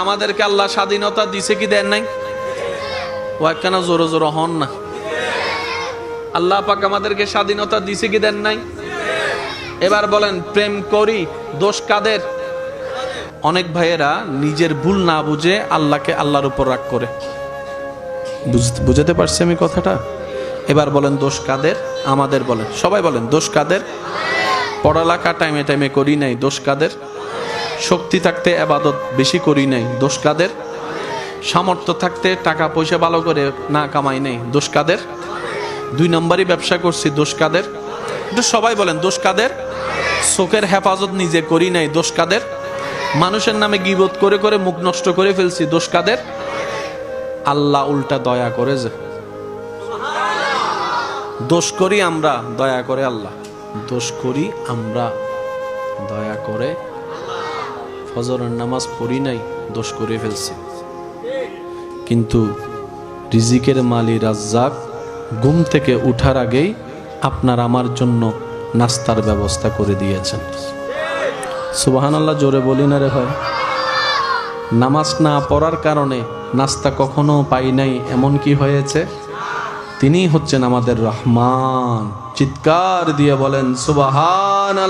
আমাদেরকে আল্লাহ স্বাধীনতা দিছে কি দেন নাই? ও কেন জোরে জোরে হন না? আল্লাহ পাক আমাদেরকে স্বাধীনতা দিছে কি দেন নাই? এবার বলেন, প্রেম করি দোষ কাদের? অনেক ভাইয়েরা নিজের ভুল না বুঝে আল্লাহকে আল্লাহর উপর রাগ করে। বুঝাতে পারছি আমি কথাটা? এবার বলেন, দোষ কাদের? আমাদের। বলেন, সবাই বলেন, দোষ কাদের? পড়ালেখা টাইমে টাইমে করি নাই, দোষ কাদের? শক্তি থাকতে ইবাদত বেশি করি নাই, দোষ কাদের? সামর্থ্য থাকতে টাকা পয়সা ভালো করে না কামাই নাই, দোষ কাদের? 2 নম্বরই ব্যবসা করছি, দোষ কাদের? একটু সবাই বলেন, দোষ কাদের? চোখের হেফাজত নিজে করি নাই, দোষ কাদের? মানুষের নামে গীবত করে করে মুখ নষ্ট করে ফেলছি, দোষ কাদের? আল্লাহ উল্টা দয়া করে যে দোষ করি আমরা, দয়া করে আল্লাহ। দোষ করি আমরা, দয়া করে। ফজরের নামাজ পড়ি নাই, দোষ করে ফেলছি। কিন্তু রিজিকের মালি রাজ্জাক ঘুম থেকে উঠার আগেই আপনার আমার জন্য নাস্তার ব্যবস্থা করে দিয়েছেন। সুবহানাল্লাহ, জোরে বলি না রে ভাই? নামাজ না পড়ার কারণে নাস্তা কখনো পাই নাই এমন কি হয়েছে? তিনি হচ্ছেন আমাদের রহমান। চিৎকার দিয়ে বলেন সুবহানাল্লাহ।